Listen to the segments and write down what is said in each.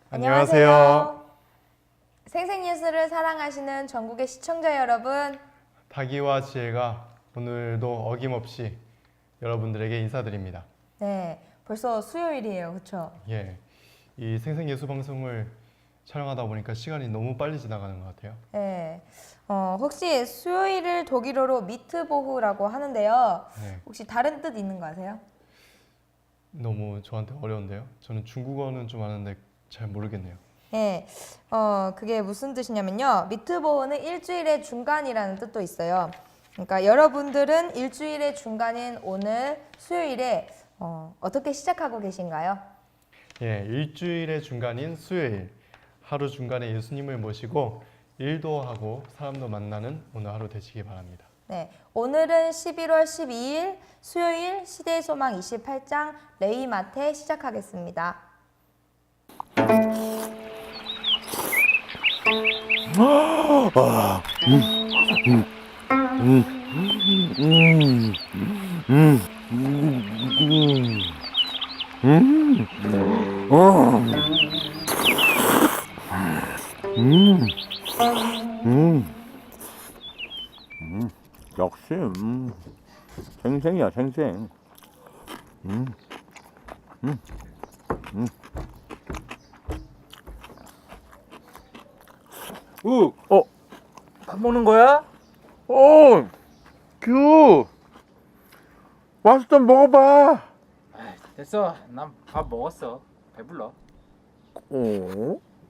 안녕하세요. 생생예술을 사랑하시는 전국의 시청자 여러분, 다기와 지혜가 오늘도 어김없이 여러분들에게 인사드립니다. 네, 벌써 수요일이에요, 그렇죠? 예, 이 생생예술 방송을 촬영하다 보니까 시간이 너무 빨리 지나가는 것 같아요. 네, 혹시 수요일을 독일어로 미트보흐라고 하는데요. 네, 혹시 다른 뜻 있는 거 아세요? 너무 저한테 어려운데요. 저는 중국어는 좀 아는데 잘 모르겠네요. 네, 그게 무슨 뜻이냐면요. 미트보흐는 일주일의 중간이라는 뜻도 있어요. 그러니까 여러분들은 일주일의 중간인 오늘 수요일에 어떻게 시작하고 계신가요? 예, 일주일의 중간인 수요일, 하루 중간에 예수님을 모시고 일도 하고 사람도 만나는 오늘 하루 되시기 바랍니다. 네, 오늘은 11월 12일 수요일 시대의 소망 28장 레이마테 시작하겠습니다. 역시 생생이야 생생. 밥 먹는 거야? 규 와서 좀 먹어봐. 됐어. 난 밥 먹었어. 배불러.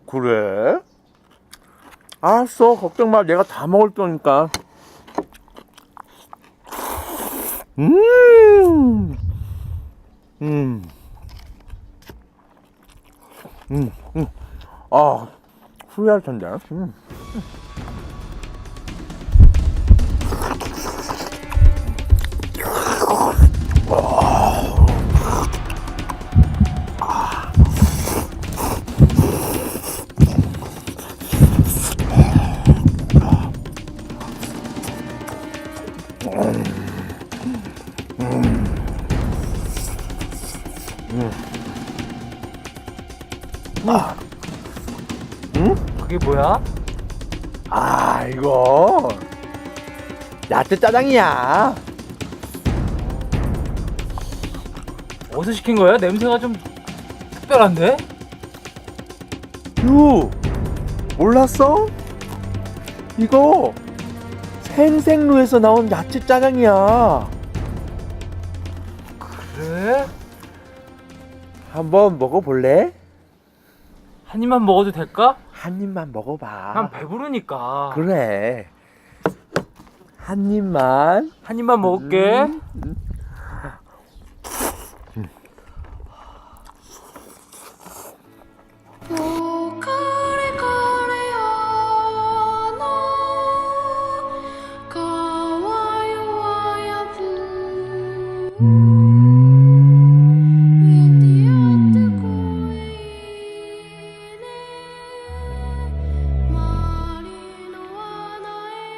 그래? 알았어, 걱정 마. 내가 다 먹을 거니까. 음, 음, 아, 후회할 텐데. 그게 뭐야? 이거 야채 짜장이야. 어디서 시킨 거야? 냄새가 좀 특별한데? 규 몰랐어? 이거 생생루에서 나온 야채 짜장이야. 그래? 한번 먹어볼래? 한 입만 먹어도 될까? 한 입만 먹어봐. 난 배부르니까. 그래. 한 입만. 한 입만 먹을게.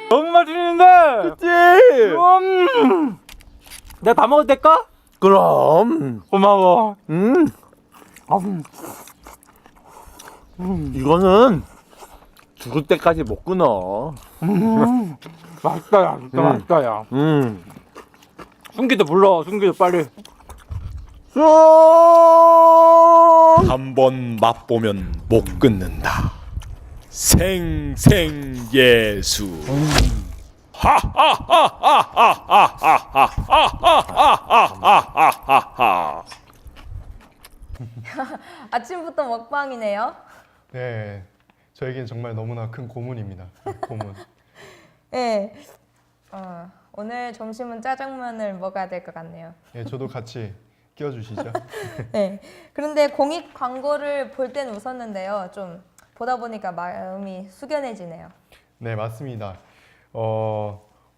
너무 맛있는데? 그치? 내가 다 먹어도 될까? 그럼. 고마워. 이거는 죽을 때까지 못 끊어. 맛있다, 야. 진짜 맛있다, 야. 숨기도 불러, 숨기도 빨리. 쏙! 한번 맛보면 못 끊는다. 생생예수. 하하하하하하하하하하하하하하하. 아침부터 먹방이네요. 네, 저에겐 정말 너무나 큰 고문입니다. 고문. 네, 오늘 점심은 짜장면을 먹어야 될 것 같네요. 예, 저도 같이 끼워주시죠. 네, 그런데 공익 광고를 볼 땐 웃었는데요. 좀 보다 보니까 마음이 숙연해지네요. 네, 맞습니다.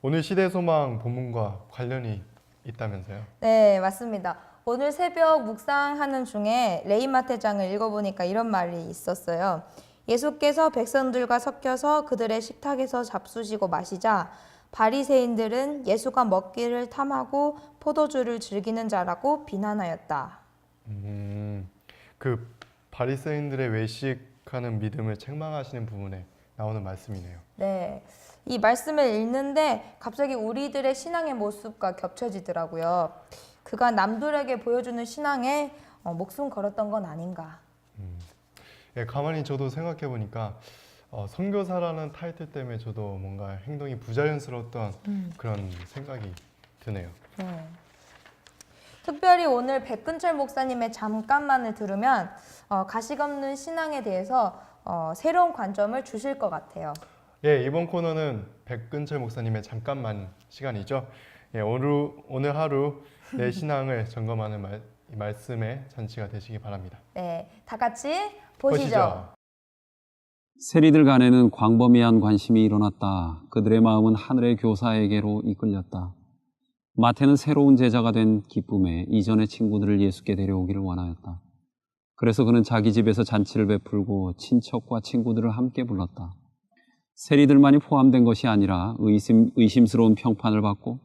오늘 시대소망 본문과 관련이 있다면서요? 네, 맞습니다. 오늘 새벽 묵상하는 중에 레이마테장을 읽어보니까 이런 말이 있었어요. 예수께서 백성들과 섞여서 그들의 식탁에서 잡수시고 마시자 바리새인들은 예수가 먹기를 탐하고 포도주를 즐기는 자라고 비난하였다. 그 바리새인들의 외식하는 믿음을 책망하시는 부분에 나오는 말씀이네요. 네. 이 말씀을 읽는데 갑자기 우리들의 신앙의 모습과 겹쳐지더라고요. 그가 남들에게 보여주는 신앙에 목숨 걸었던 건 아닌가. 예, 가만히 저도 생각해 보니까 선교사라는 타이틀 때문에 저도 뭔가 행동이 부자연스러웠던 그런 생각이 드네요. 네. 특별히 오늘 백근철 목사님의 잠깐만을 들으면 가시없는 신앙에 대해서 새로운 관점을 주실 것 같아요. 예, 이번 코너는 백근철 목사님의 잠깐만 시간이죠. 예, 오늘 하루 내 신앙을 점검하는 말씀의 잔치가 되시기 바랍니다. 네, 다 같이 보시죠. 세리들 간에는 광범위한 관심이 일어났다. 그들의 마음은 하늘의 교사에게로 이끌렸다. 마태는 새로운 제자가 된 기쁨에 이전의 친구들을 예수께 데려오기를 원하였다. 그래서 그는 자기 집에서 잔치를 베풀고 친척과 친구들을 함께 불렀다. 세리들만이 포함된 것이 아니라 의심스러운 평판을 받고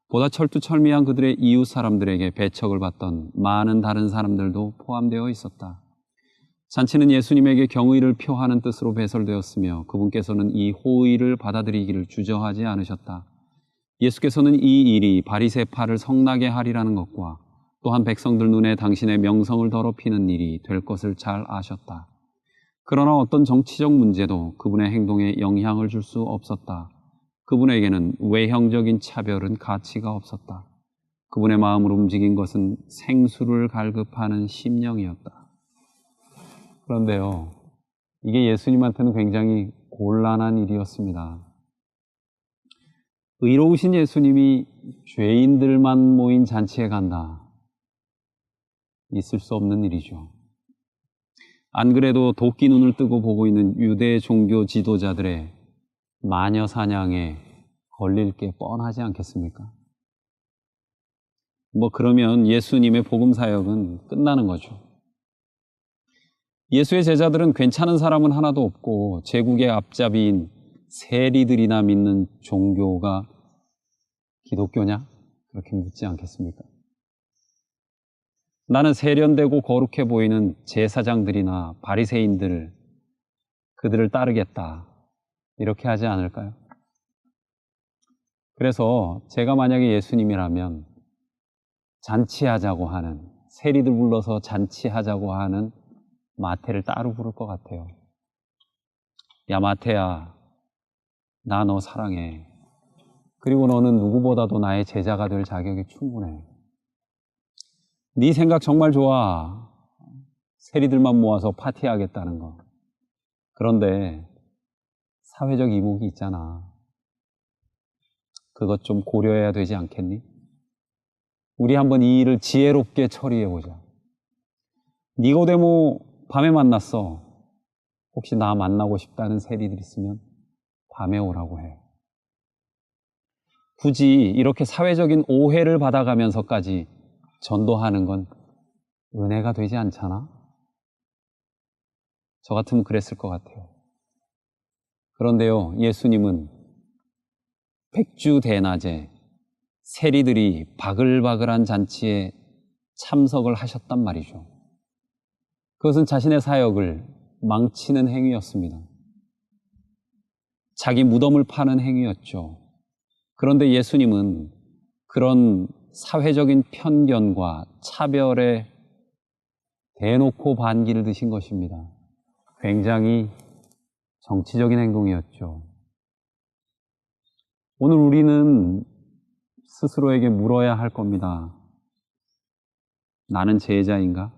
보다 철두철미한 그들의 이웃 사람들에게 배척을 받던 많은 다른 사람들도 포함되어 있었다. 잔치는 예수님에게 경의를 표하는 뜻으로 배설되었으며 그분께서는 이 호의를 받아들이기를 주저하지 않으셨다. 예수께서는 이 일이 바리새파를 성나게 하리라는 것과 또한 백성들 눈에 당신의 명성을 더럽히는 일이 될 것을 잘 아셨다. 그러나 어떤 정치적 문제도 그분의 행동에 영향을 줄 수 없었다. 그분에게는 외형적인 차별은 가치가 없었다. 그분의 마음을 움직인 것은 생수를 갈급하는 심령이었다. 그런데요, 이게 예수님한테는 굉장히 곤란한 일이었습니다. 의로우신 예수님이 죄인들만 모인 잔치에 간다. 있을 수 없는 일이죠. 안 그래도 도끼 눈을 뜨고 보고 있는 유대 종교 지도자들의 마녀 사냥에 걸릴 게 뻔하지 않겠습니까? 그러면 예수님의 복음 사역은 끝나는 거죠. 예수의 제자들은 괜찮은 사람은 하나도 없고 제국의 앞잡이인 세리들이나 믿는 종교가 기독교냐? 그렇게 묻지 않겠습니까? 나는 세련되고 거룩해 보이는 제사장들이나 바리새인들, 그들을 따르겠다. 이렇게 하지 않을까요? 그래서 제가 만약에 예수님이라면 잔치하자고 하는, 세리들 불러서 잔치하자고 하는 마태를 따로 부를 것 같아요. 야, 마태야, 나 너 사랑해. 그리고 너는 누구보다도 나의 제자가 될 자격이 충분해. 네 생각 정말 좋아. 세리들만 모아서 파티하겠다는 거. 그런데 사회적 이목이 있잖아. 그것 좀 고려해야 되지 않겠니? 우리 한번 이 일을 지혜롭게 처리해보자. 니고데모 밤에 만났어. 혹시 나 만나고 싶다는 세리들 있으면 밤에 오라고 해. 굳이 이렇게 사회적인 오해를 받아가면서까지 전도하는 건 은혜가 되지 않잖아? 저 같으면 그랬을 것 같아요. 그런데요, 예수님은 백주대낮에 세리들이 바글바글한 잔치에 참석을 하셨단 말이죠. 그것은 자신의 사역을 망치는 행위였습니다. 자기 무덤을 파는 행위였죠. 그런데 예수님은 그런 사회적인 편견과 차별에 대놓고 반기를 드신 것입니다. 굉장히 정치적인 행동이었죠. 오늘 우리는 스스로에게 물어야 할 겁니다. 나는 제자인가?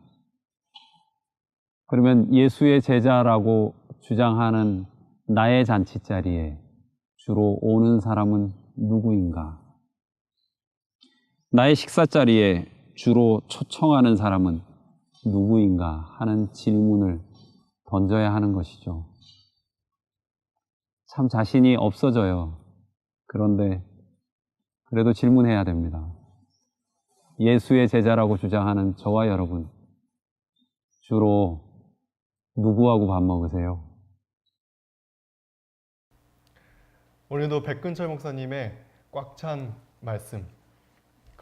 그러면 예수의 제자라고 주장하는 나의 잔치 자리에 주로 오는 사람은 누구인가? 나의 식사 자리에 주로 초청하는 사람은 누구인가 하는 질문을 던져야 하는 것이죠. 참 자신이 없어져요. 그런데 그래도 질문해야 됩니다. 예수의 제자라고 주장하는 저와 여러분, 주로 누구하고 밥 먹으세요? 오늘도 백근철 목사님의 꽉 찬 말씀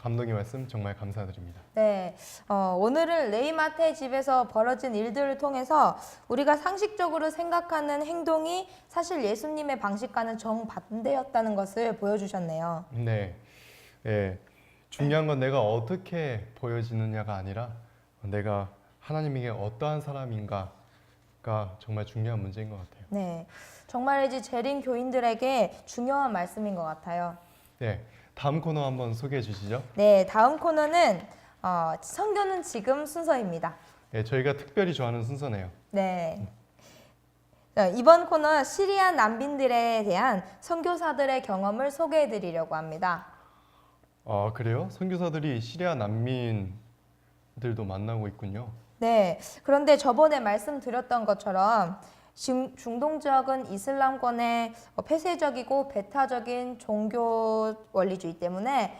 감동의 말씀 정말 감사드립니다. 네, 오늘은 레이마테의 집에서 벌어진 일들을 통해서 우리가 상식적으로 생각하는 행동이 사실 예수님의 방식과는 정반대였다는 것을 보여주셨네요. 네, 예, 중요한 건 내가 어떻게 보여지느냐가 아니라 내가 하나님에게 어떠한 사람인가가 정말 중요한 문제인 것 같아요. 네, 정말 이제 재림 교인들에게 중요한 말씀인 것 같아요. 네, 다음 코너 한번 소개해 주시죠. 네, 다음 코너는 선교는 지금 순서입니다. 예, 저희가 특별히 좋아하는 순서네요. 네. 이번 코너 시리아 난민들에 대한 선교사들의 경험을 소개해 드리려고 합니다. 아, 그래요? 선교사들이 시리아 난민들도 만나고 있군요. 네. 그런데 저번에 말씀드렸던 것처럼 중동 지역은 이슬람권의 폐쇄적이고 배타적인 종교 원리주의 때문에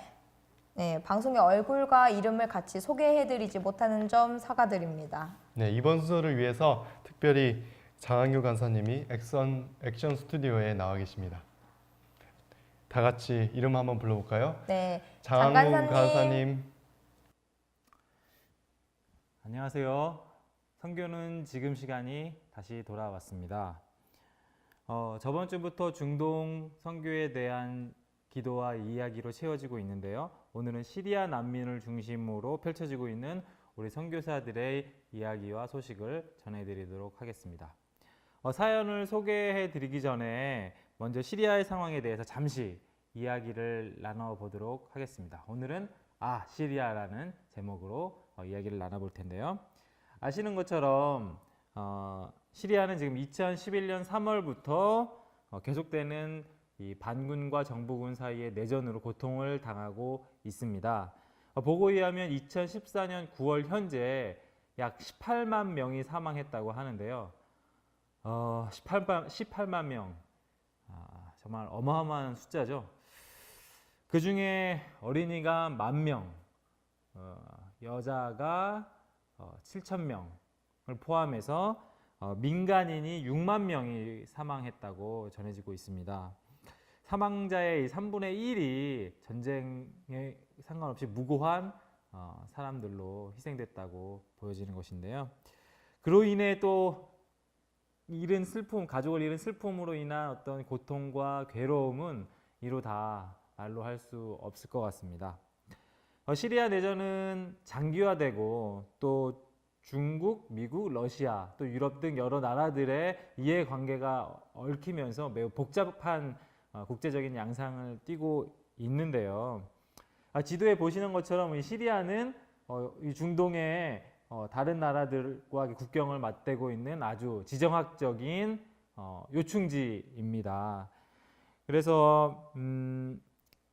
네, 방송에 얼굴과 이름을 같이 소개해드리지 못하는 점 사과드립니다. 네, 이번 순서를 위해서 특별히 장항규 간사님이 액션 스튜디오에 나와 계십니다. 다 같이 이름 한번 불러볼까요? 네, 장항규 간사님. 안녕하세요. 선교는 지금 시간이 다시 돌아왔습니다. 저번 주부터 중동 선교에 대한 기도와 이야기로 채워지고 있는데요. 오늘은 시리아 난민을 중심으로 펼쳐지고 있는 우리 선교사들의 이야기와 소식을 전해드리도록 하겠습니다. 사연을 소개해드리기 전에 먼저 시리아의 상황에 대해서 잠시 이야기를 나눠보도록 하겠습니다. 오늘은 시리아라는 제목으로 이야기를 나눠볼 텐데요. 아시는 것처럼 시리아는 지금 2011년 3월부터 계속되는 이 반군과 정부군 사이의 내전으로 고통을 당하고 있습니다. 보고에 의하면 2014년 9월 현재 약 18만 명이 사망했다고 하는데요. 18만 명, 정말 어마어마한 숫자죠. 그 중에 어린이가 10,000명, 여자가 7,000명을 포함해서 민간인이 6만 명이 사망했다고 전해지고 있습니다. 사망자의 3분의 1이 전쟁에 상관없이 무고한 사람들로 희생됐다고 보여지는 것인데요. 그로 인해 또 잃은 슬픔, 가족을 잃은 슬픔으로 인한 어떤 고통과 괴로움은 이루 다 말로 할 수 없을 것 같습니다. 시리아 내전은 장기화되고 또 중국, 미국, 러시아, 또 유럽 등 여러 나라들의 이해관계가 얽히면서 매우 복잡한 국제적인 양상을 띠고 있는데요. 지도에 보시는 것처럼 이 시리아는 이 중동의 다른 나라들과 국경을 맞대고 있는 아주 지정학적인 요충지입니다. 그래서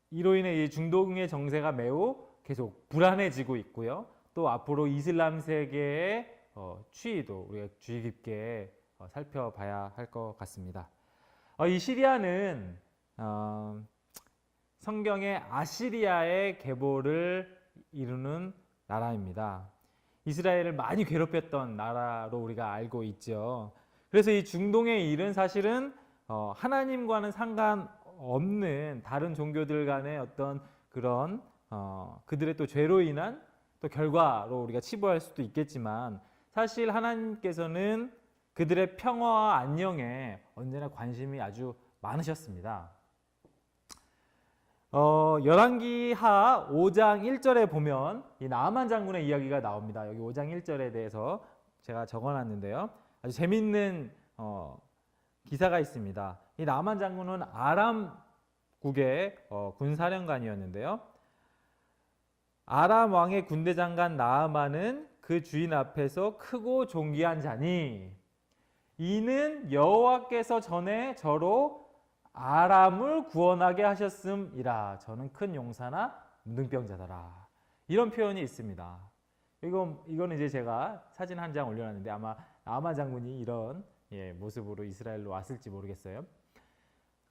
이로 인해 이 중동의 정세가 매우 계속 불안해지고 있고요. 또 앞으로 이슬람 세계의 추이도 우리가 주의 깊게 살펴봐야 할 것 같습니다. 이 시리아는 성경의 아시리아의 계보를 이루는 나라입니다. 이스라엘을 많이 괴롭혔던 나라로 우리가 알고 있죠. 그래서 이 중동의 일은 사실은 하나님과는 상관없는 다른 종교들 간의 어떤 그런 그들의 또 죄로 인한 또 결과로 우리가 치부할 수도 있겠지만 사실 하나님께서는 그들의 평화와 안녕에 언제나 관심이 아주 많으셨습니다. 열왕기하 5장 1절에 보면 이 나아만 장군의 이야기가 나옵니다. 여기 5장 1절에 대해서 제가 적어놨는데요. 아주 재밌는 기사가 있습니다. 이 나아만 장군은 아람국의 군사령관이었는데요. 아람 왕의 군대 장관 나아만은 그 주인 앞에서 크고 존귀한 자니 이는 여호와께서 전에 저로 아람을 구원하게 하셨음이라. 저는 큰 용사나 문둥병자더라. 이런 표현이 있습니다. 이거는 이제 제가 사진 한 장 올려놨는데 아마 나아만 장군이 이런 모습으로 이스라엘로 왔을지 모르겠어요.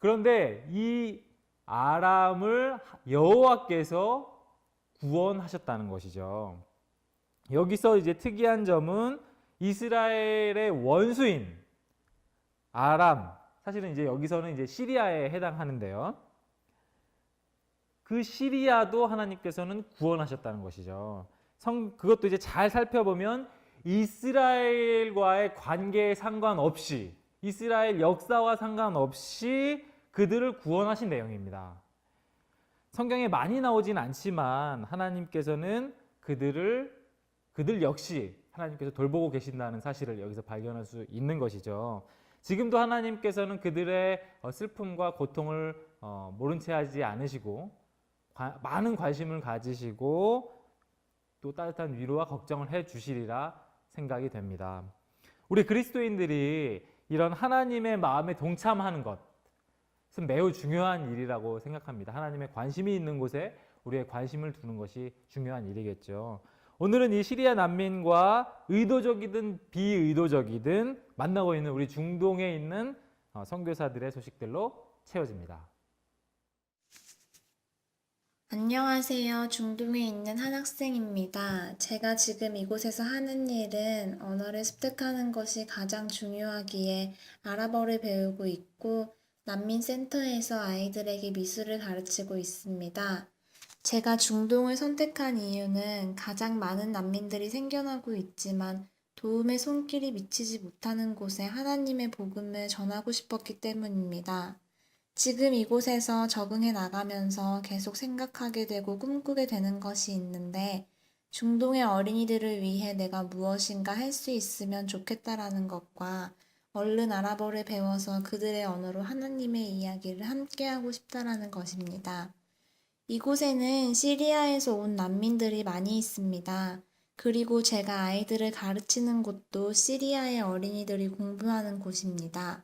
그런데 이 아람을 여호와께서 구원하셨다는 것이죠. 여기서 이제 특이한 점은 이스라엘의 원수인 아람, 사실은 이제 여기서는 이제 시리아에 해당하는데요. 그 시리아도 하나님께서는 구원하셨다는 것이죠. 그것도 이제 잘 살펴보면 이스라엘과의 관계에 상관없이, 이스라엘 역사와 상관없이 그들을 구원하신 내용입니다. 성경에 많이 나오진 않지만 하나님께서는 그들 역시 하나님께서 돌보고 계신다는 사실을 여기서 발견할 수 있는 것이죠. 지금도 하나님께서는 그들의 슬픔과 고통을 모른 채 하지 않으시고 많은 관심을 가지시고 또 따뜻한 위로와 걱정을 해 주시리라 생각이 됩니다. 우리 그리스도인들이 이런 하나님의 마음에 동참하는 것은 매우 중요한 일이라고 생각합니다. 하나님의 관심이 있는 곳에 우리의 관심을 두는 것이 중요한 일이겠죠. 오늘은 이 시리아 난민과 의도적이든 비의도적이든 만나고 있는 우리 중동에 있는 선교사들의 소식들로 채워집니다. 안녕하세요. 중동에 있는 한 학생입니다. 제가 지금 이곳에서 하는 일은 언어를 습득하는 것이 가장 중요하기에 아랍어를 배우고 있고 난민센터에서 아이들에게 미술을 가르치고 있습니다. 제가 중동을 선택한 이유는 가장 많은 난민들이 생겨나고 있지만 도움의 손길이 미치지 못하는 곳에 하나님의 복음을 전하고 싶었기 때문입니다. 지금 이곳에서 적응해 나가면서 계속 생각하게 되고 꿈꾸게 되는 것이 있는데 중동의 어린이들을 위해 내가 무엇인가 할 수 있으면 좋겠다라는 것과 얼른 아랍어를 배워서 그들의 언어로 하나님의 이야기를 함께하고 싶다라는 것입니다. 이곳에는 시리아에서 온 난민들이 많이 있습니다. 그리고 제가 아이들을 가르치는 곳도 시리아의 어린이들이 공부하는 곳입니다.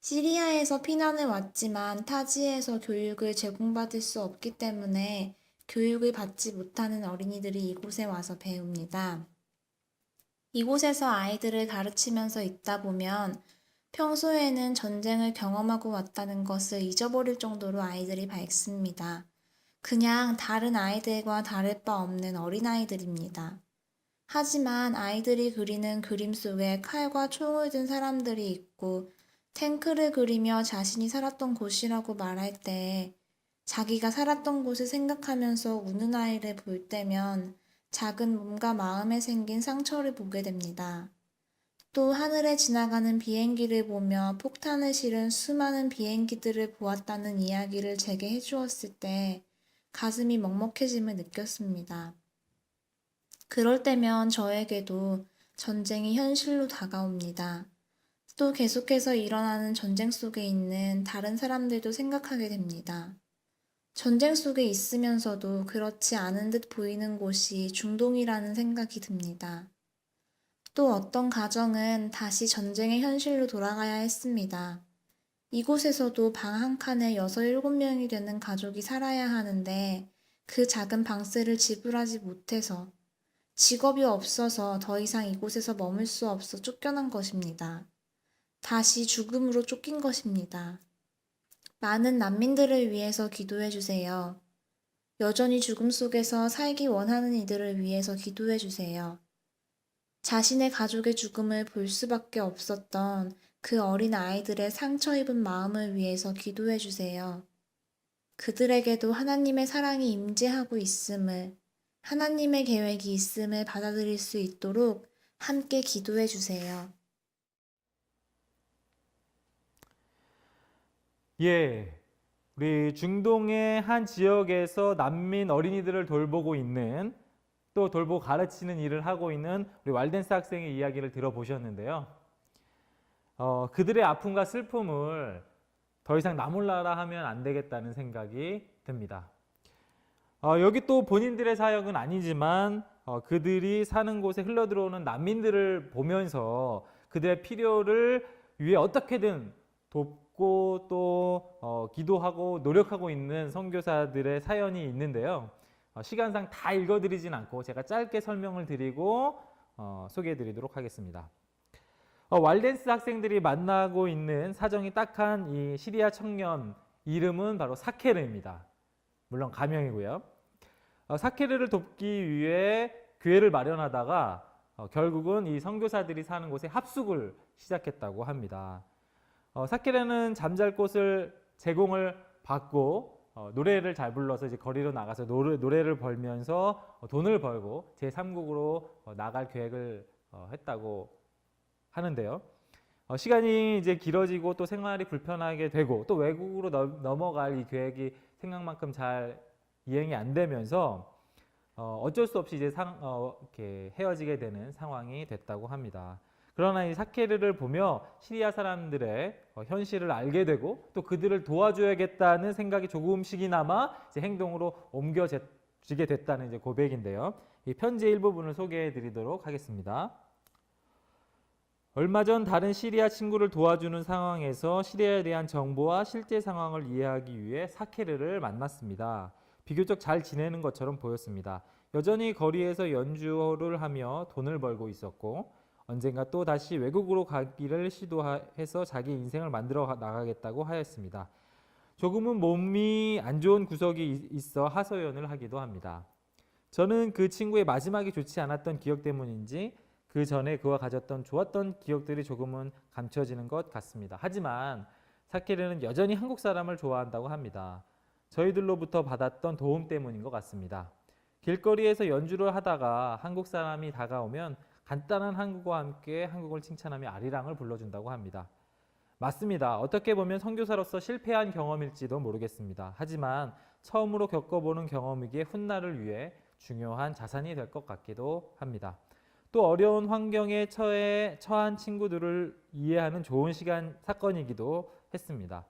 시리아에서 피난을 왔지만 타지에서 교육을 제공받을 수 없기 때문에 교육을 받지 못하는 어린이들이 이곳에 와서 배웁니다. 이곳에서 아이들을 가르치면서 있다 보면 평소에는 전쟁을 경험하고 왔다는 것을 잊어버릴 정도로 아이들이 밝습니다. 그냥 다른 아이들과 다를 바 없는 어린아이들입니다. 하지만 아이들이 그리는 그림 속에 칼과 총을 든 사람들이 있고 탱크를 그리며 자신이 살았던 곳이라고 말할 때 자기가 살았던 곳을 생각하면서 우는 아이를 볼 때면 작은 몸과 마음에 생긴 상처를 보게 됩니다. 또 하늘에 지나가는 비행기를 보며 폭탄을 실은 수많은 비행기들을 보았다는 이야기를 제게 해주었을 때 가슴이 먹먹해짐을 느꼈습니다. 그럴 때면 저에게도 전쟁이 현실로 다가옵니다. 또 계속해서 일어나는 전쟁 속에 있는 다른 사람들도 생각하게 됩니다. 전쟁 속에 있으면서도 그렇지 않은 듯 보이는 곳이 중동이라는 생각이 듭니다. 또 어떤 가정은 다시 전쟁의 현실로 돌아가야 했습니다. 이곳에서도 방 한 칸에 6, 7명이 되는 가족이 살아야 하는데 그 작은 방세를 지불하지 못해서 직업이 없어서 더 이상 이곳에서 머물 수 없어 쫓겨난 것입니다. 다시 죽음으로 쫓긴 것입니다. 많은 난민들을 위해서 기도해 주세요. 여전히 죽음 속에서 살기 원하는 이들을 위해서 기도해 주세요. 자신의 가족의 죽음을 볼 수밖에 없었던 그 어린 아이들의 상처 입은 마음을 위해서 기도해 주세요. 그들에게도 하나님의 사랑이 임재하고 있음을, 하나님의 계획이 있음을 받아들일 수 있도록 함께 기도해 주세요. 예, 우리 중동의 한 지역에서 난민 어린이들을 돌보고 있는 또 돌보고 가르치는 일을 하고 있는 우리 왈덴스 학생의 이야기를 들어보셨는데요. 그들의 아픔과 슬픔을 더 이상 나 몰라라 하면 안 되겠다는 생각이 듭니다. 여기 또 본인들의 사역은 아니지만 그들이 사는 곳에 흘러들어오는 난민들을 보면서 그들의 필요를 위해 어떻게든 돕고 또 기도하고 노력하고 있는 선교사들의 사연이 있는데요. 시간상 다 읽어드리진 않고 제가 짧게 설명을 드리고 소개해드리도록 하겠습니다. 왈덴스 학생들이 만나고 있는 사정이 딱한 이 시리아 청년 이름은 바로 사케르입니다. 물론 가명이고요. 사케르를 돕기 위해 교회를 마련하다가 결국은 이 선교사들이 사는 곳에 합숙을 시작했다고 합니다. 사케르는 잠잘 곳을 제공을 받고 노래를 잘 불러서 이제 거리로 나가서 노래를 벌면서 돈을 벌고 제3국으로 나갈 계획을 했다고 하는데요. 시간이 이제 길어지고 또 생활이 불편하게 되고 또 외국으로 넘어갈 이 계획이 생각만큼 잘 이행이 안 되면서 어쩔 수 없이 이제 이렇게 헤어지게 되는 상황이 됐다고 합니다. 그러나 이 사케르를 보며 시리아 사람들의 현실을 알게 되고 또 그들을 도와줘야겠다는 생각이 조금씩이나마 이제 행동으로 옮겨지게 됐다는 이제 고백인데요. 이 편지의 일부분을 소개해 드리도록 하겠습니다. 얼마 전 다른 시리아 친구를 도와주는 상황에서 시리아에 대한 정보와 실제 상황을 이해하기 위해 사케르를 만났습니다. 비교적 잘 지내는 것처럼 보였습니다. 여전히 거리에서 연주를 하며 돈을 벌고 있었고 언젠가 또 다시 외국으로 가기를 시도해서 자기 인생을 만들어 나가겠다고 하였습니다. 조금은 몸이 안 좋은 구석이 있어 하소연을 하기도 합니다. 저는 그 친구의 마지막이 좋지 않았던 기억 때문인지 그 전에 그와 가졌던 좋았던 기억들이 조금은 감춰지는 것 같습니다. 하지만 사케르는 여전히 한국 사람을 좋아한다고 합니다. 저희들로부터 받았던 도움 때문인 것 같습니다. 길거리에서 연주를 하다가 한국 사람이 다가오면 간단한 한국어와 함께 한국을 칭찬하며 아리랑을 불러준다고 합니다. 맞습니다. 어떻게 보면 선교사로서 실패한 경험일지도 모르겠습니다. 하지만 처음으로 겪어보는 경험이기에 훗날을 위해 중요한 자산이 될 것 같기도 합니다. 또 어려운 환경에 처한 친구들을 이해하는 좋은 사건이기도 했습니다.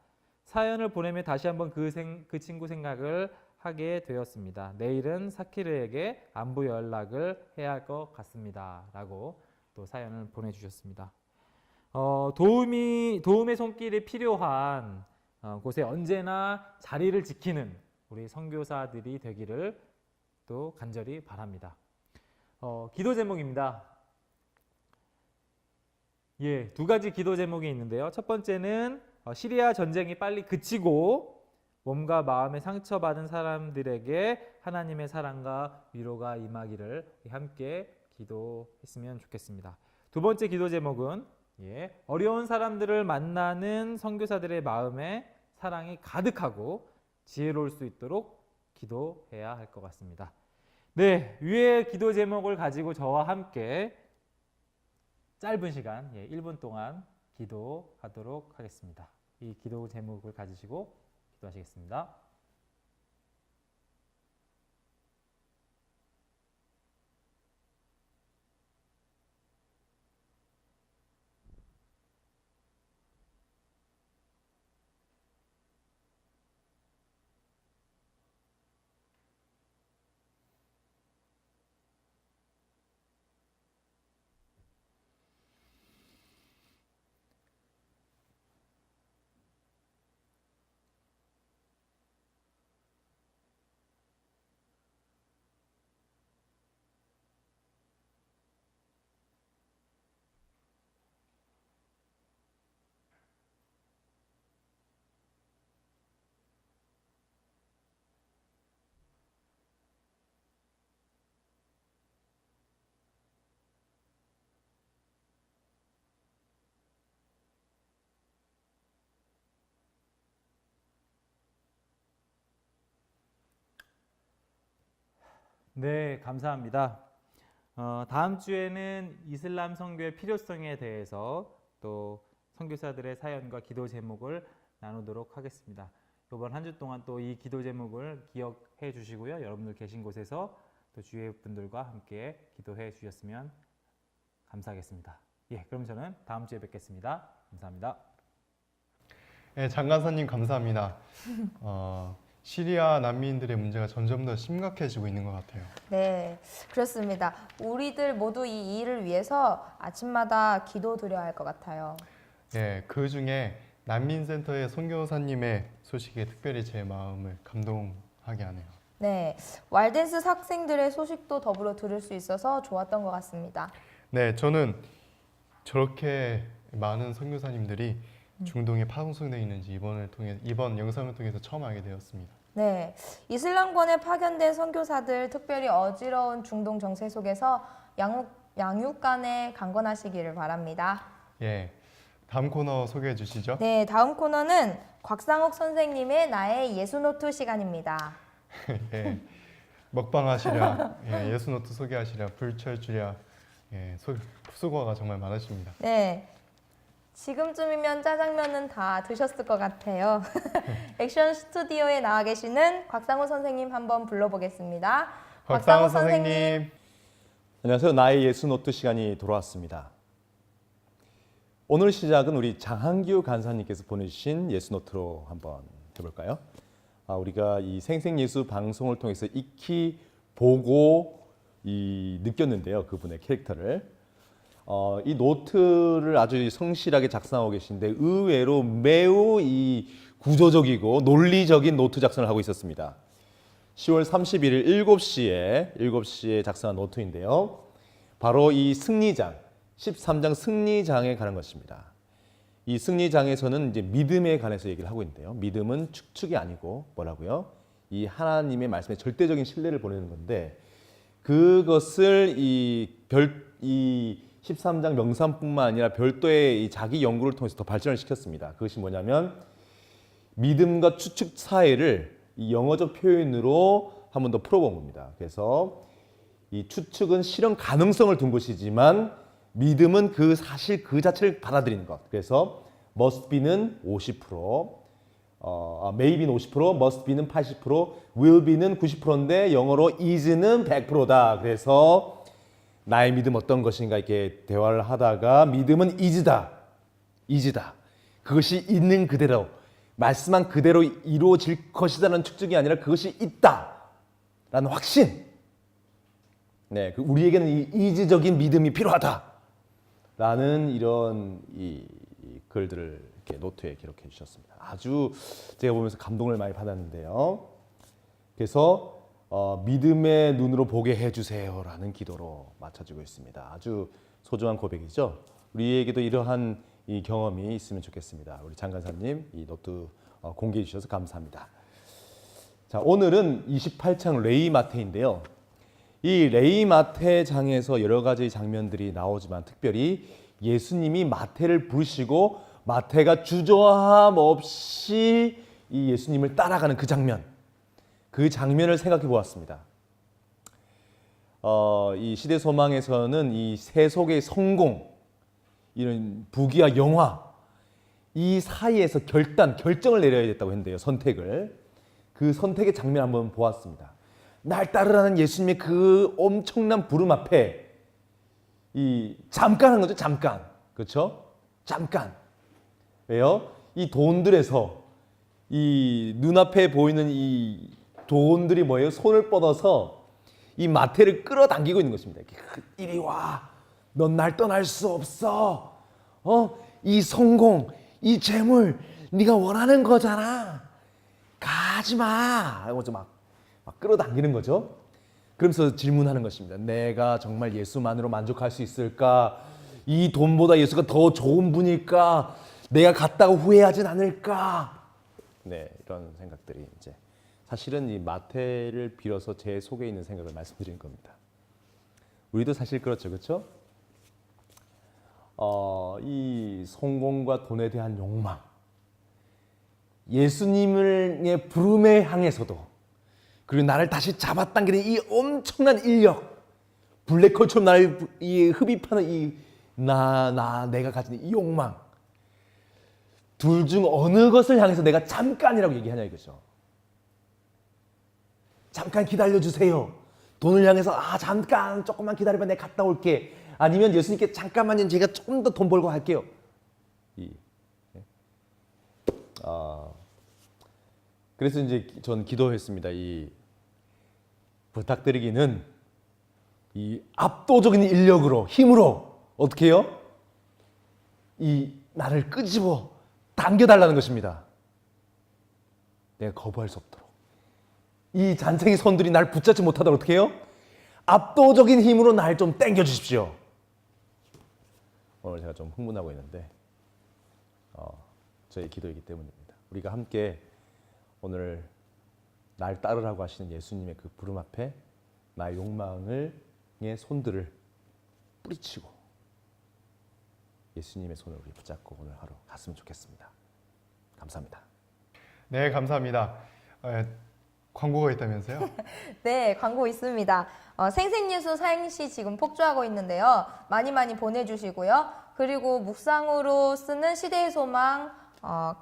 사연을 보내며 다시 한번 그 친구 생각을 하게 되었습니다. 내일은 사키르에게 안부 연락을 해야 할 것 같습니다. 라고 또 사연을 보내주셨습니다. 도움의 손길이 필요한 곳에 언제나 자리를 지키는 우리 선교사들이 되기를 또 간절히 바랍니다. 기도 제목입니다. 예, 두 가지 기도 제목이 있는데요. 첫 번째는 시리아 전쟁이 빨리 그치고 몸과 마음에 상처받은 사람들에게 하나님의 사랑과 위로가 임하기를 함께 기도했으면 좋겠습니다. 두 번째 기도 제목은 어려운 사람들을 만나는 선교사들의 마음에 사랑이 가득하고 지혜로울 수 있도록 기도해야 할 것 같습니다. 네, 위의 기도 제목을 가지고 저와 함께 짧은 시간 1분 동안 기도하도록 하겠습니다. 이 기도 제목을 가지시고 기도하시겠습니다. 네, 감사합니다. 다음 주에는 이슬람 선교의 필요성에 대해서 또 선교사들의 사연과 기도 제목을 나누도록 하겠습니다. 이번 한 주 동안 또 이 기도 제목을 기억해 주시고요. 여러분들 계신 곳에서 또 주위의 분들과 함께 기도해 주셨으면 감사하겠습니다. 예, 그럼 저는 다음 주에 뵙겠습니다. 감사합니다. 네, 장관사님 감사합니다. 시리아 난민들의 문제가 점점 더 심각해지고 있는 것 같아요. 네, 그렇습니다. 우리들 모두 이 일을 위해서 아침마다 기도드려야 할 것 같아요. 예, 그 중에 난민센터의 선교사님의 소식이 특별히 제 마음을 감동하게 하네요. 네, 왈덴스 학생들의 소식도 더불어 들을 수 있어서 좋았던 것 같습니다. 네, 저는 저렇게 많은 선교사님들이 중동에 파송되어 있는지 이번 영상을 통해서 처음 알게 되었습니다. 네, 이슬람권에 파견된 선교사들, 특별히 어지러운 중동 정세 속에서 양육 간에 강건하시기를 바랍니다. 예, 다음 코너 소개해 주시죠. 네, 다음 코너는 곽상욱 선생님의 나의 예수노트 시간입니다. 예, 먹방하시랴, 예, 예수노트 소개하시랴, 불철주랴, 예, 수고가 정말 많으십니다. 네, 지금쯤이면 짜장면은 다 드셨을 것 같아요. 액션 스튜디오에 나와 계시는 곽상욱 선생님 한번 불러보겠습니다. 곽상우 선생님. 안녕하세요. 나의 예수노트 시간이 돌아왔습니다. 오늘 시작은 우리 장한규 간사님께서 보내주신 예수노트로 한번 해볼까요? 우리가 이 생생예수 방송을 통해서 익히 보고 느꼈는데요. 그분의 캐릭터를. 이 노트를 아주 성실하게 작성하고 계신데 의외로 매우 이 구조적이고 논리적인 노트 작성을 하고 있었습니다. 10월 31일 7시에 작성한 노트인데요. 바로 이 승리장, 13장 승리장에 관한 것입니다. 이 승리장에서는 이제 믿음에 관해서 얘기를 하고 있는데요. 믿음은 축축이 아니고 뭐라고요? 이 하나님의 말씀에 절대적인 신뢰를 보내는 건데 그것을 이 13장 명상뿐만 아니라 별도의 이 자기 연구를 통해서 더 발전을 시켰습니다. 그것이 뭐냐면 믿음과 추측 사이를 이 영어적 표현으로 한 번 더 풀어본 겁니다. 그래서 이 추측은 실현 가능성을 둔 것이지만 믿음은 그 사실 그 자체를 받아들이는 것. 그래서 must be는 50%, maybe는 50%, must be는 80%, will be는 90%인데 영어로 is는 100%다. 그래서 나의 믿음 어떤 것인가 이렇게 대화를 하다가 믿음은 is다. 그것이 있는 그대로 말씀한 그대로 이루어질 것이라는 축적이 아니라 그것이 있다라는 확신. 네, 우리에게는 이 이지적인 믿음이 필요하다라는 이런 이 글들을 이렇게 노트에 기록해 주셨습니다. 아주 제가 보면서 감동을 많이 받았는데요. 그래서 믿음의 눈으로 보게 해주세요라는 기도로 맞춰지고 있습니다. 아주 소중한 고백이죠. 우리에게도 이러한 이 경험이 있으면 좋겠습니다. 우리 장관사님 이 노트 공개해 주셔서 감사합니다. 자, 오늘은 28장 레이마테인데요. 이 레이마테장에서 여러 가지 장면들이 나오지만 특별히 예수님이 마태를 부르시고 마태가 주저함 없이 이 예수님을 따라가는 그 장면을 생각해 보았습니다. 이 시대 소망에서는 이 세속의 성공, 이런 부귀와 영화 이 사이에서 결정을 내려야 됐다고 했는데요. 그 선택의 장면 한번 보았습니다. 날 따르라는 예수님의 그 엄청난 부름 앞에 잠깐 한 거죠. 잠깐. 그렇죠? 잠깐. 왜요? 이 돈들에서 이 눈앞에 보이는 이 돈들이 뭐예요? 손을 뻗어서 이 마태를 끌어당기고 있는 것입니다. 이리 와. 넌 날 떠날 수 없어. 이 성공, 이 재물, 네가 원하는 거잖아. 가지 마. 하고 막 끌어당기는 거죠. 그러면서 질문하는 것입니다. 내가 정말 예수만으로 만족할 수 있을까? 이 돈보다 예수가 더 좋은 분일까? 내가 갔다가 후회하진 않을까? 네, 이런 생각들이 이제 사실은 이 마태를 빌어서 제 속에 있는 생각을 말씀드린 겁니다. 우리도 사실 그렇죠, 그렇죠? 이 성공과 돈에 대한 욕망, 예수님의 부름에 향해서도, 그리고 나를 다시 잡아당기는 이 엄청난 인력, 블랙홀처럼 나를 흡입하는 내가 가진 이 욕망, 둘 중 어느 것을 향해서 내가 잠깐이라고 얘기하냐 이거죠. 잠깐 기다려주세요. 돈을 향해서 잠깐 조금만 기다려봐 내가 갔다 올게. 아니면 예수님께 잠깐만요. 제가 조금 더 돈 벌고 할게요. 그래서 이제 전 기도했습니다. 부탁드리기는 이 압도적인 인력으로 힘으로 어떻게 해요? 나를 끄집어 당겨달라는 것입니다. 내가 거부할 수 없도록. 이 잔챙이 손들이 날 붙잡지 못하도록 어떻게 해요? 압도적인 힘으로 날 좀 당겨 주십시오. 오늘 제가 좀 흥분하고 있는데 저의 기도이기 때문입니다. 우리가 함께 오늘 날 따르라고 하시는 예수님의 그 부름 앞에 나의 욕망의 손들을 뿌리치고 예수님의 손을 우리 붙잡고 오늘 하루 갔으면 좋겠습니다. 감사합니다. 네, 감사합니다. 광고가 있다면서요? 네, 광고 있습니다. 생생예수 사행시 지금 폭주하고 있는데요. 많이 많이 보내주시고요. 그리고 묵상으로 쓰는 시대의 소망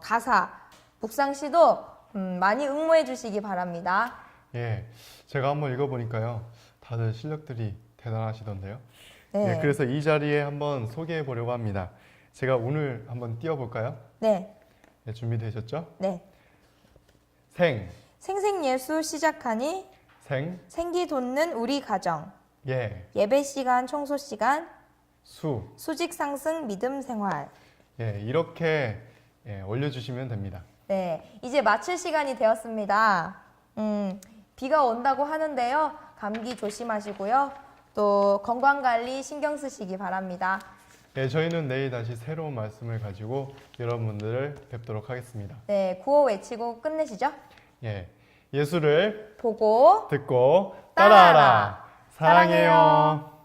가사, 묵상시도 많이 응모해 주시기 바랍니다. 예, 제가 한번 읽어보니까요. 다들 실력들이 대단하시던데요. 네. 예, 그래서 이 자리에 한번 소개해 보려고 합니다. 제가 오늘 한번 띄워볼까요? 네, 네, 준비되셨죠? 네. 생생예수 시작하니 생기 돋는 우리 가정. 예배 시간, 청소 시간, 수직 상승 믿음 생활. 예, 이렇게 올려주시면 됩니다. 네, 이제 마칠 시간이 되었습니다. 비가 온다고 하는데요. 감기 조심하시고요. 또 건강 관리 신경 쓰시기 바랍니다. 예, 저희는 내일 다시 새로운 말씀을 가지고 여러분들을 뵙도록 하겠습니다. 네, 구호 외치고 끝내시죠. 예, 예수를 보고 듣고 따라하라. 따라하라. 사랑해요.